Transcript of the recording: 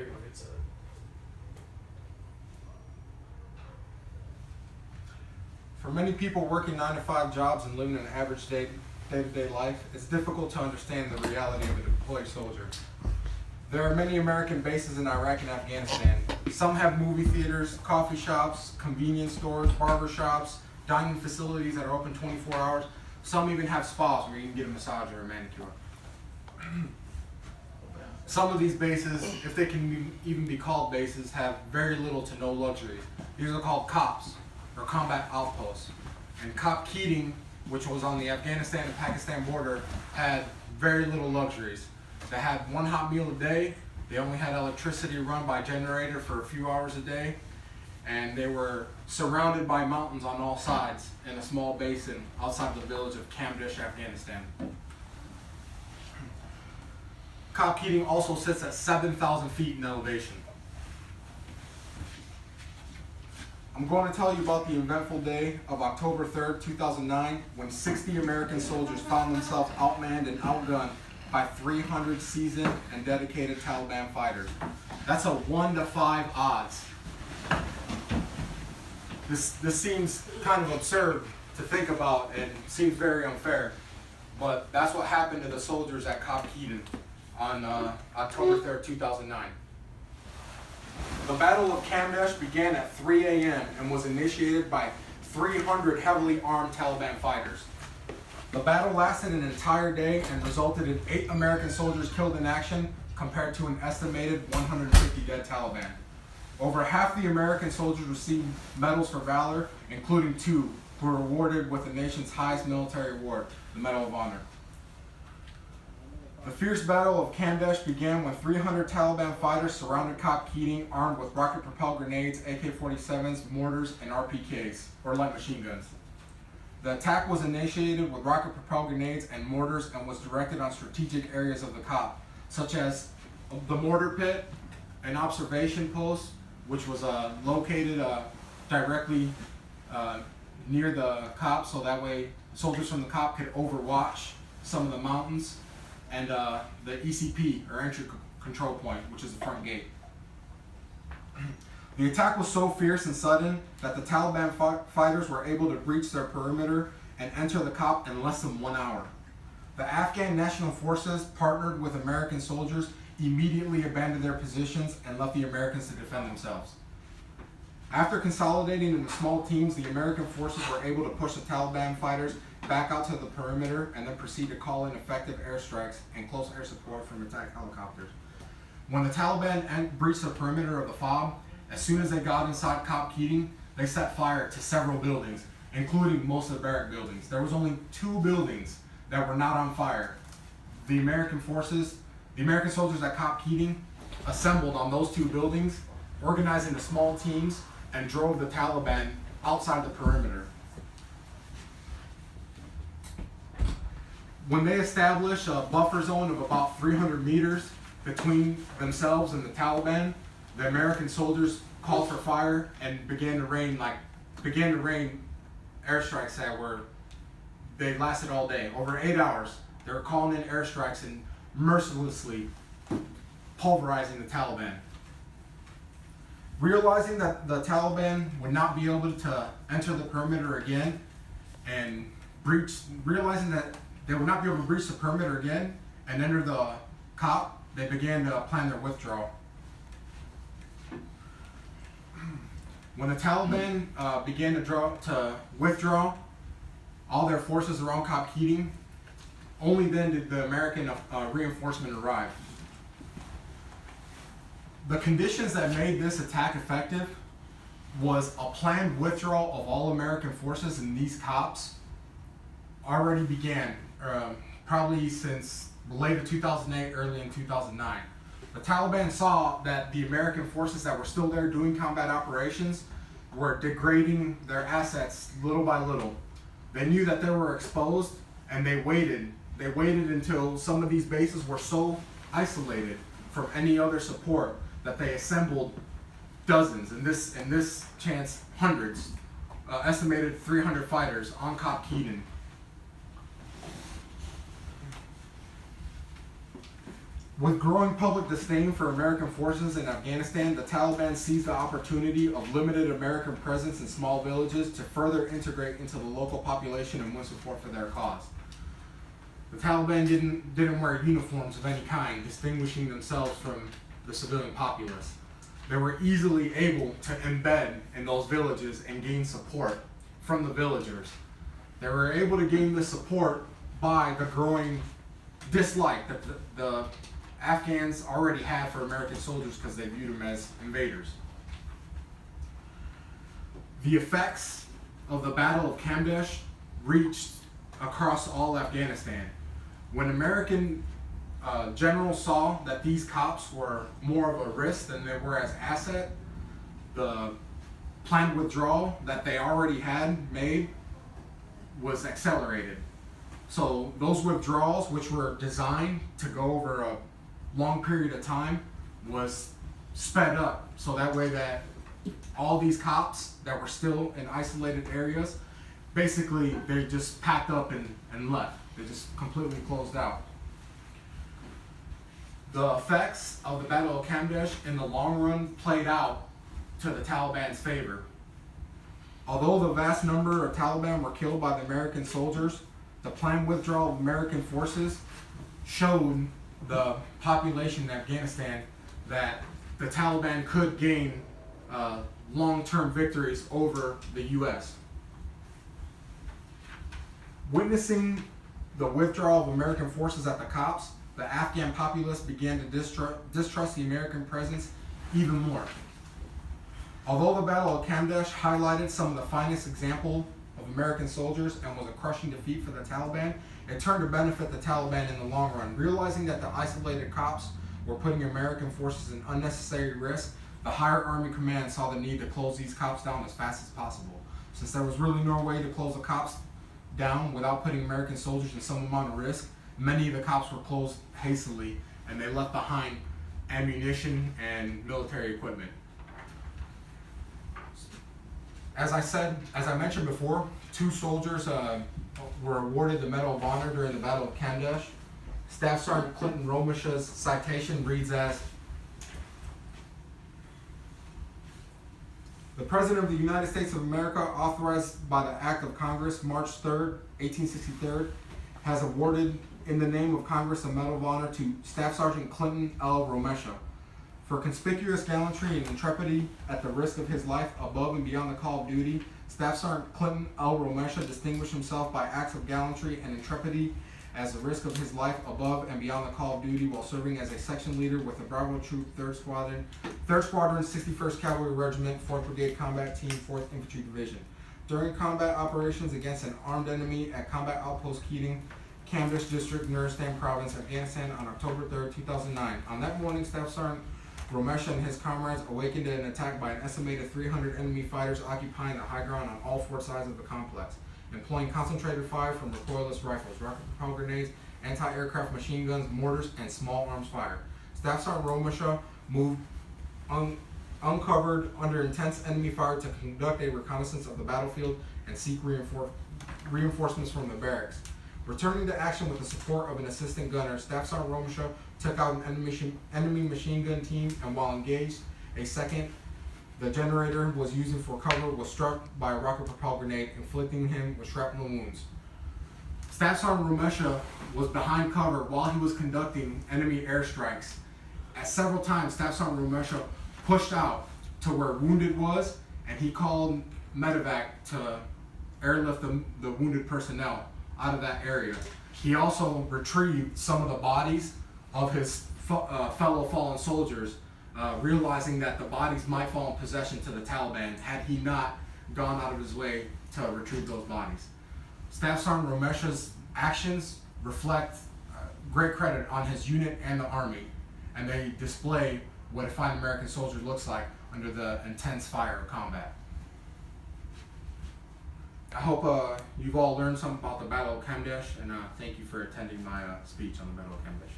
you go. It's For many people working 9-to-5 jobs and living an average day-to-day life, it's difficult to understand the reality of a deployed soldier. There are many American bases in Iraq and Afghanistan. Some have movie theaters, coffee shops, convenience stores, barber shops, dining facilities that are open 24 hours. Some even have spas where you can get a massage or a manicure. Some of these bases, if they can even be called bases, have very little to no luxuries. These are called COPs, or combat outposts. And Cop Keating, which was on the Afghanistan and Pakistan border, had very little luxuries. They had one hot meal a day. They only had electricity run by generator for a few hours a day. And they were surrounded by mountains on all sides in a small basin outside the village of Kamdish, Afghanistan. Cop Keating also sits at 7,000 feet in elevation. I'm going to tell you about the eventful day of October 3rd, 2009, when 60 American soldiers found themselves outmanned and outgunned by 300 seasoned and dedicated Taliban fighters. That's a 1 to 5 odds. This seems kind of absurd to think about and seems very unfair, but that's what happened to the soldiers at Cop Keating on October 3rd, 2009. The Battle of Kamdesh began at 3 a.m. and was initiated by 300 heavily armed Taliban fighters. The battle lasted an entire day and resulted in 8 American soldiers killed in action compared to an estimated 150 dead Taliban. Over half the American soldiers received medals for valor, including 2 who were awarded with the nation's highest military award, the Medal of Honor. The fierce battle of Kamdesh began when 300 Taliban fighters surrounded Cop Keating armed with rocket-propelled grenades, AK-47s, mortars, and RPKs, or light machine guns. The attack was initiated with rocket-propelled grenades and mortars and was directed on strategic areas of the Cop, such as the mortar pit, an observation post, which was located directly near the Cop, so that way soldiers from the Cop could overwatch some of the mountains, and the ECP, or entry control point, which is the front gate. The attack was so fierce and sudden that the Taliban fighters were able to breach their perimeter and enter the Cop in less than 1 hour. The Afghan National Forces, partnered with American soldiers, immediately abandoned their positions and left the Americans to defend themselves. After consolidating into small teams, the American forces were able to push the Taliban fighters back out to the perimeter and then proceed to call in effective airstrikes and close air support from attack helicopters. When the Taliban breached the perimeter of the FOB, as soon as they got inside Cop Keating, they set fire to several buildings, including most of the barrack buildings. There was only 2 buildings that were not on fire. The American soldiers at Cop Keating assembled on those 2 buildings, organized into small teams, and drove the Taliban outside the perimeter. When they established a buffer zone of about 300 meters between themselves and the Taliban, the American soldiers called for fire and began to rain airstrikes they lasted all day. Over 8 hours, they were calling in airstrikes and mercilessly pulverizing the Taliban. Realizing that the Taliban would not be able to enter the perimeter again and realizing that they would not be able to breach the perimeter again and enter the Cop, they began to plan their withdrawal. When the Taliban began to withdraw all their forces around Cop Keating, only then did the American reinforcement arrive. The conditions that made this attack effective was a planned withdrawal of all American forces in these Cops already began, probably since late 2008, early in 2009. The Taliban saw that the American forces that were still there doing combat operations were degrading their assets little by little. They knew that they were exposed, and they waited. They waited until some of these bases were so isolated from any other support that they assembled dozens, in this chance hundreds, estimated 300 fighters on Cop Keating. With growing public disdain for American forces in Afghanistan, the Taliban seized the opportunity of limited American presence in small villages to further integrate into the local population and win support for their cause. The Taliban didn't wear uniforms of any kind, distinguishing themselves from the civilian populace. They were easily able to embed in those villages and gain support from the villagers. They were able to gain this support by the growing dislike that the Afghans already had for American soldiers because they viewed them as invaders. The effects of the Battle of Kamdesh reached across all Afghanistan. When American generals saw that these cops were more of a risk than they were as asset, the planned withdrawal that they already had made was accelerated. So those withdrawals, which were designed to go over a long period of time, was sped up. So that way that all these cops that were still in isolated areas, basically they just packed up and left. They just completely closed out. The effects of the Battle of Kamdesh in the long run played out to the Taliban's favor. Although the vast number of Taliban were killed by the American soldiers, the planned withdrawal of American forces showed the population in Afghanistan that the Taliban could gain long-term victories over the U.S. Witnessing the withdrawal of American forces at the Cops, the Afghan populace began to distrust the American presence even more. Although the Battle of Kamdesh highlighted some of the finest example of American soldiers and was a crushing defeat for the Taliban, it turned to benefit the Taliban in the long run. Realizing that the isolated Cops were putting American forces in unnecessary risk, the higher Army command saw the need to close these Cops down as fast as possible. Since there was really no way to close the Cops down without putting American soldiers in some amount of risk, many of the Cops were closed hastily and they left behind ammunition and military equipment. As I mentioned before, 2 soldiers were awarded the Medal of Honor during the Battle of Kamdesh. Staff Sergeant Clinton Romesha's citation reads as, "The President of the United States of America, authorized by the Act of Congress, March 3rd, 1863, has awarded in the name of Congress the Medal of Honor to Staff Sergeant Clinton L. Romesha. For conspicuous gallantry and intrepidity at the risk of his life above and beyond the call of duty, Staff Sergeant Clinton L. Romesha distinguished himself by acts of gallantry and intrepidity as the risk of his life above and beyond the call of duty while serving as a section leader with the Bravo Troop 3rd Squadron, 61st Cavalry Regiment, 4th Brigade Combat Team, 4th Infantry Division. During combat operations against an armed enemy at Combat Outpost Keating, Kamdesh District, Nuristan Province, Afghanistan on October 3rd, 2009. On that morning, Staff Sergeant Romesha and his comrades awakened to an attack by an estimated 300 enemy fighters occupying the high ground on all 4 sides of the complex, employing concentrated fire from recoilless rifles, rocket-propelled grenades, anti-aircraft machine guns, mortars, and small arms fire. Staff Sergeant Romesha moved uncovered under intense enemy fire to conduct a reconnaissance of the battlefield and seek reinforcements from the barracks. Returning to action with the support of an assistant gunner, Staff Sergeant Romesha took out an enemy machine gun team, and while engaged, a second the generator was using for cover was struck by a rocket-propelled grenade, inflicting him with shrapnel wounds. Staff Sergeant Romesha was behind cover while he was conducting enemy airstrikes. At several times, Staff Sergeant Romesha pushed out to where wounded was, and he called medevac to airlift the wounded personnel out of that area. He also retrieved some of the bodies of his fellow fallen soldiers, realizing that the bodies might fall in possession to the Taliban had he not gone out of his way to retrieve those bodies. Staff Sergeant Romesha's actions reflect great credit on his unit and the Army, and they display what a fine American soldier looks like under the intense fire of combat. I hope you've all learned something about the Battle of Kamdesh, and thank you for attending my speech on the Battle of Kamdesh.